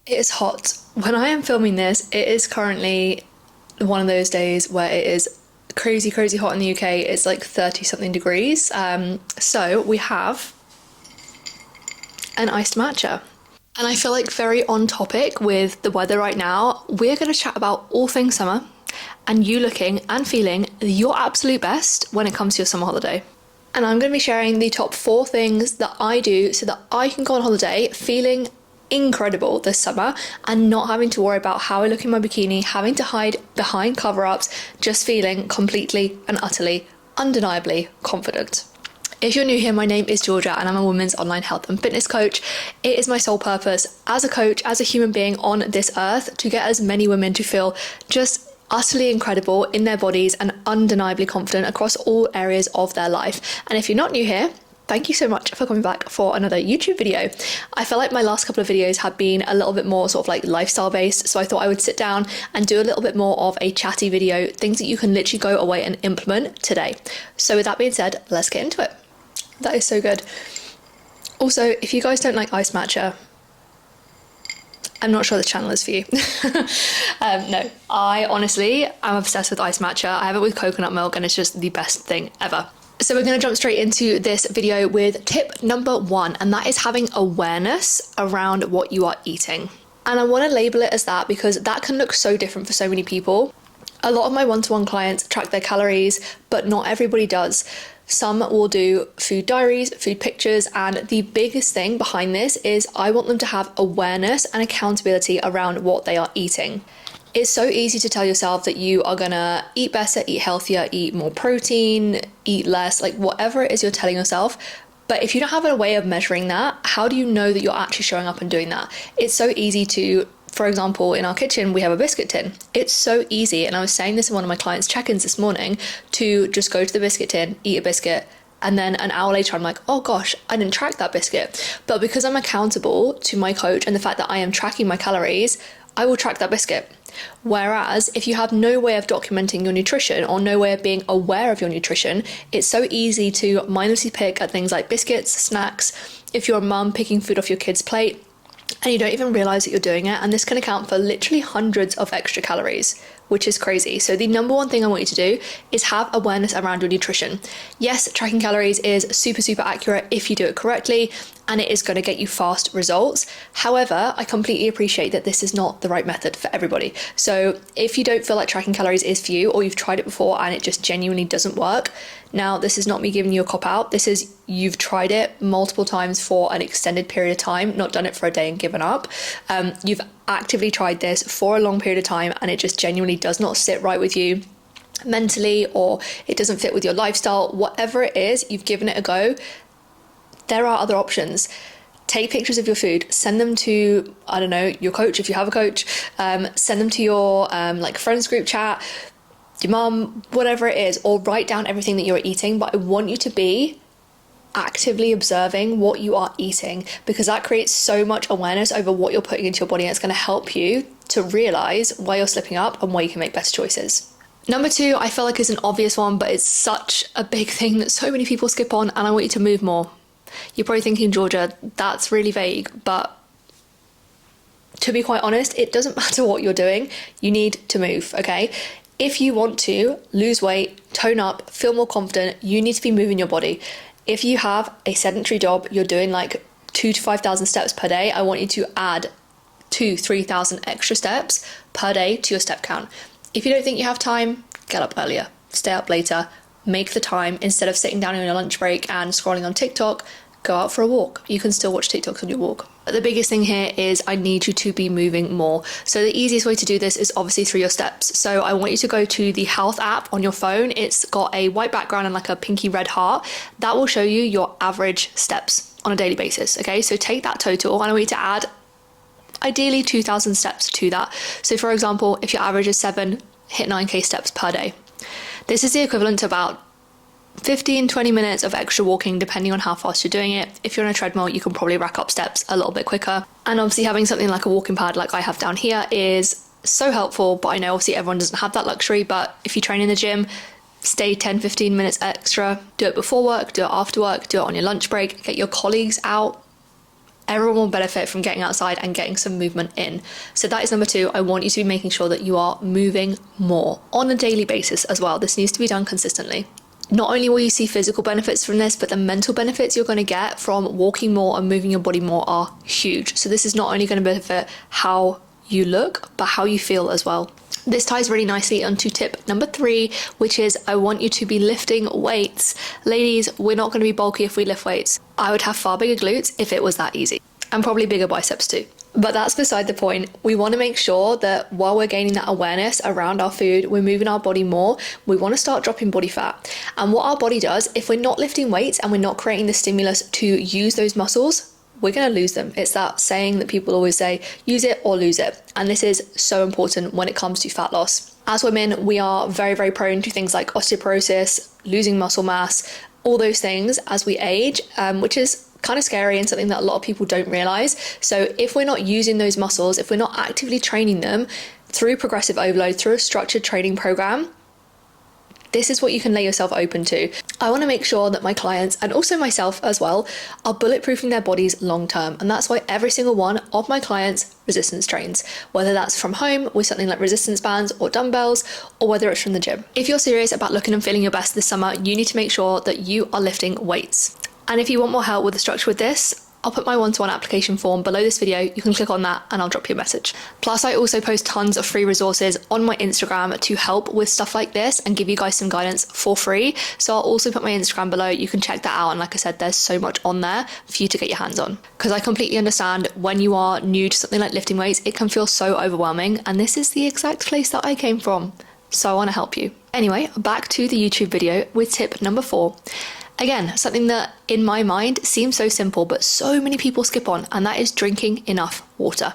It is hot. When I am filming this, it is currently one of those days where it is crazy, crazy hot in the UK. It's like 30 something degrees. So we have an iced matcha. And I feel like very on topic with the weather right now. We're going to chat about all things summer and you looking and feeling your absolute best when it comes to your summer holiday. And I'm going to be sharing the top 4 things that I do so that I can go on holiday feeling incredible this summer and not having to worry about how I look in my bikini, having to hide behind cover-ups, just feeling completely and utterly, undeniably confident. If you're new here, my name is Georgia and I'm a women's online health and fitness coach. It is my sole purpose as a coach, as a human being on this earth, to get as many women to feel just utterly incredible in their bodies and undeniably confident across all areas of their life. And if you're not new here, thank you so much for coming back for another YouTube video. I feel like my last couple of videos have been a little bit more sort of like lifestyle based, so I thought I would sit down and do a little bit more of a chatty video, things that you can literally go away and implement today. So with that being said, let's get into it. That is so good. Also, if you guys don't like iced matcha, I'm not sure this channel is for you. No, I honestly am obsessed with iced matcha. I have it with coconut milk and it's just the best thing ever. So we're going to jump straight into this video with tip number 1, and that is having awareness around what you are eating. And I want to label it as that because that can look so different for so many people. A lot of my one-to-one clients track their calories, but not everybody does. Some will do food diaries, food pictures, and the biggest thing behind this is I want them to have awareness and accountability around what they are eating. It's so easy to tell yourself that you are gonna eat better, eat healthier, eat more protein, eat less, like whatever it is you're telling yourself. But if you don't have a way of measuring that, how do you know that you're actually showing up and doing that? It's so easy to, for example, in our kitchen, we have a biscuit tin. It's so easy, and I was saying this in one of my clients' check-ins this morning, to just go to the biscuit tin, eat a biscuit, and then an hour later I'm like, oh gosh, I didn't track that biscuit. But because I'm accountable to my coach and the fact that I am tracking my calories, I will track that biscuit. Whereas if you have no way of documenting your nutrition or no way of being aware of your nutrition, it's so easy to mindlessly pick at things like biscuits, snacks. If you're a mum picking food off your kid's plate and you don't even realize that you're doing it, and this can account for literally hundreds of extra calories, which is crazy. So the number 1 thing I want you to do is have awareness around your nutrition. Yes, tracking calories is super, super accurate if you do it correctly, and it is going to get you fast results. However, I completely appreciate that this is not the right method for everybody. So if you don't feel like tracking calories is for you, or you've tried it before and it just genuinely doesn't work, now this is not me giving you a cop out. This is you've tried it multiple times for an extended period of time, not done it for a day and given up. You've actively tried this for a long period of time and it just genuinely does not sit right with you mentally, or it doesn't fit with your lifestyle. Whatever it is, you've given it a go. There are other options. Take pictures of your food, send them to, I don't know, your coach if you have a coach, send them to your like friends group chat, your mum, whatever it is, or write down everything that you're eating. But I want you to be actively observing what you are eating, because that creates so much awareness over what you're putting into your body, and it's going to help you to realize why you're slipping up and why you can make better choices. Number 2, I feel like is an obvious one, but it's such a big thing that so many people skip on, and I want you to move more. You're probably thinking, Georgia, that's really vague, but to be quite honest, it doesn't matter what you're doing, you need to move, okay? If you want to lose weight, tone up, feel more confident, you need to be moving your body. If you have a sedentary job, you're doing like 2,000 to 5,000 steps per day, I want you to add 2,000-3,000 extra steps per day to your step count. If you don't think you have time, get up earlier, stay up later, make the time. Instead of sitting down on your lunch break and scrolling on TikTok, go out for a walk. You can still watch TikToks on your walk. But the biggest thing here is I need you to be moving more. So the easiest way to do this is obviously through your steps. So I want you to go to the health app on your phone. It's got a white background and like a pinky red heart. That will show you your average steps on a daily basis. Okay, so take that total and I want you to add ideally 2,000 steps to that. So for example, if your average is 7, hit 9k steps per day. This is the equivalent to about 15-20 minutes of extra walking depending on how fast you're doing it. If you're on a treadmill, you can probably rack up steps a little bit quicker. And obviously having something like a walking pad like I have down here is so helpful, but I know obviously everyone doesn't have that luxury. But if you train in the gym, stay 10-15 minutes extra, do it before work, do it after work, do it on your lunch break, get your colleagues out, Everyone will benefit from getting outside and getting some movement in. So that is number 2. I want you to be making sure that you are moving more on a daily basis as well. This needs to be done consistently. Not only will you see physical benefits from this, but the mental benefits you're going to get from walking more and moving your body more are huge. So this is not only going to benefit how you look, but how you feel as well. This ties really nicely onto tip number 3, which is I want you to be lifting weights. Ladies, we're not going to be bulky if we lift weights. I would have far bigger glutes if it was that easy, and probably bigger biceps too. But that's beside the point. We want to make sure that while we're gaining that awareness around our food, we're moving our body more, we want to start dropping body fat. And what our body does, if we're not lifting weights and we're not creating the stimulus to use those muscles, we're going to lose them. It's that saying that people always say, use it or lose it. And this is so important when it comes to fat loss. As women, we are very, very prone to things like osteoporosis, losing muscle mass, all those things as we age, which is kind of scary and something that a lot of people don't realize. So if we're not using those muscles, if we're not actively training them through progressive overload, through a structured training program, this is what you can lay yourself open to. I want to make sure that my clients, and also myself as well, are bulletproofing their bodies long term. And that's why every single one of my clients resistance trains, whether that's from home with something like resistance bands or dumbbells, or whether it's from the gym. If you're serious about looking and feeling your best this summer, you need to make sure that you are lifting weights. And if you want more help with the structure with this, I'll put my one-to-one application form below this video. You can click on that and I'll drop you a message. Plus, I also post tons of free resources on my Instagram to help with stuff like this and give you guys some guidance for free. So I'll also put my Instagram below. You can check that out. And like I said, there's so much on there for you to get your hands on. Because I completely understand when you are new to something like lifting weights, it can feel so overwhelming. And this is the exact place that I came from. So I want to help you. Anyway, back to the YouTube video with tip number 4. Again, something that in my mind seems so simple, but so many people skip on, and that is drinking enough water.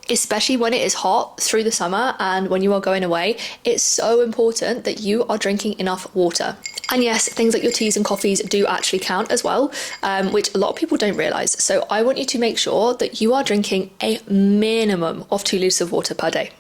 Especially when it is hot through the summer and when you are going away, it's so important that you are drinking enough water. And yes, things like your teas and coffees do actually count as well, which a lot of people don't realize. So I want you to make sure that you are drinking a minimum of 2 liters of water per day.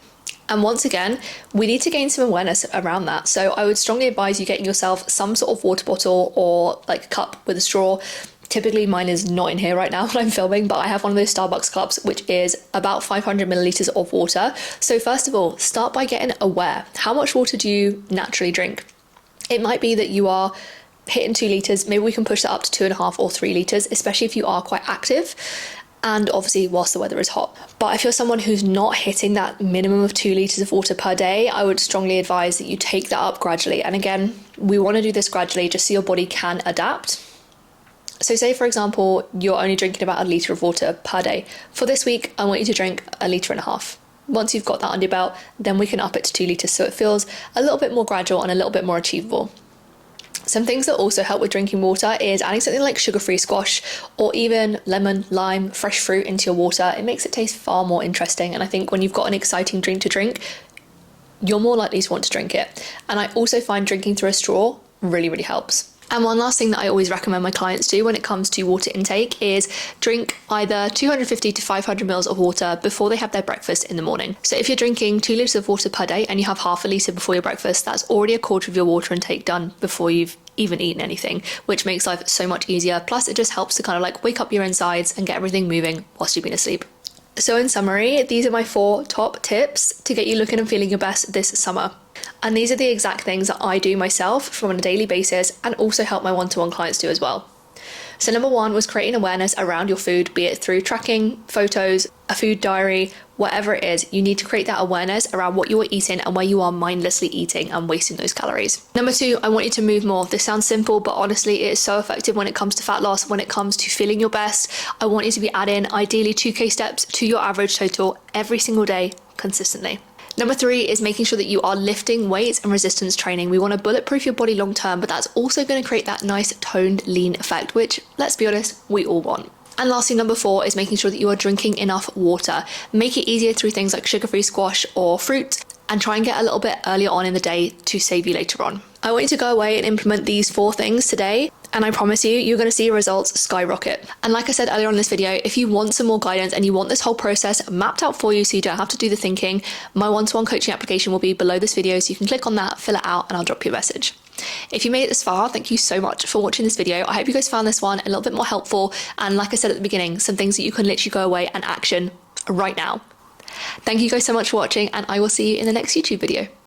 And once again, we need to gain some awareness around that. So I would strongly advise you getting yourself some sort of water bottle or like a cup with a straw. Typically mine is not in here right now when I'm filming, but I have one of those Starbucks cups, which is about 500 milliliters of water. So first of all, start by getting aware. How much water do you naturally drink? It might be that you are hitting 2 liters. Maybe we can push that up to 2.5 or 3 liters, especially if you are quite active. And obviously whilst the weather is hot. But if you're someone who's not hitting that minimum of 2 liters of water per day, I would strongly advise that you take that up gradually. And again, we want to do this gradually just so your body can adapt. So say for example, you're only drinking about 1 liter of water per day. For this week, I want you to drink 1.5 liters. Once you've got that under your belt, then we can up it to 2 liters so it feels a little bit more gradual and a little bit more achievable. Some things that also help with drinking water is adding something like sugar-free squash or even lemon, lime, fresh fruit into your water. It makes it taste far more interesting. And I think when you've got an exciting drink to drink, you're more likely to want to drink it. And I also find drinking through a straw really, really helps. And one last thing that I always recommend my clients do when it comes to water intake is drink either 250 to 500 mils of water before they have their breakfast in the morning. So if you're drinking 2 liters of water per day and you have half a liter before your breakfast, that's already a quarter of your water intake done before you've even eaten anything, which makes life so much easier. Plus it just helps to kind of like wake up your insides and get everything moving whilst you've been asleep. So in summary, these are my 4 top tips to get you looking and feeling your best this summer. And these are the exact things that I do myself from on a daily basis and also help my one-to-one clients do as well. So number 1 was creating awareness around your food, be it through tracking, photos, a food diary, whatever it is. You need to create that awareness around what you are eating and where you are mindlessly eating and wasting those calories. Number 2, I want you to move more. This sounds simple, but honestly, it is so effective when it comes to fat loss, when it comes to feeling your best. I want you to be adding ideally 2K steps to your average total every single day consistently. Number 3 is making sure that you are lifting weights and resistance training. We want to bulletproof your body long term, but that's also going to create that nice toned lean effect, which, let's be honest, we all want. And lastly, number 4 is making sure that you are drinking enough water. Make it easier through things like sugar-free squash or fruit, and try and get a little bit earlier on in the day to save you later on. I want you to go away and implement these 4 things today, and I promise you're going to see your results skyrocket. And like I said earlier on in this video, if you want some more guidance and you want this whole process mapped out for you so you don't have to do the thinking, my one-to-one coaching application will be below this video, so you can click on that, fill it out, and I'll drop you a message. If you made it this far, thank you so much for watching this video. I hope you guys found this one a little bit more helpful, and like I said at the beginning, some things that you can literally go away and action right now. Thank you guys so much for watching, and I will see you in the next YouTube video.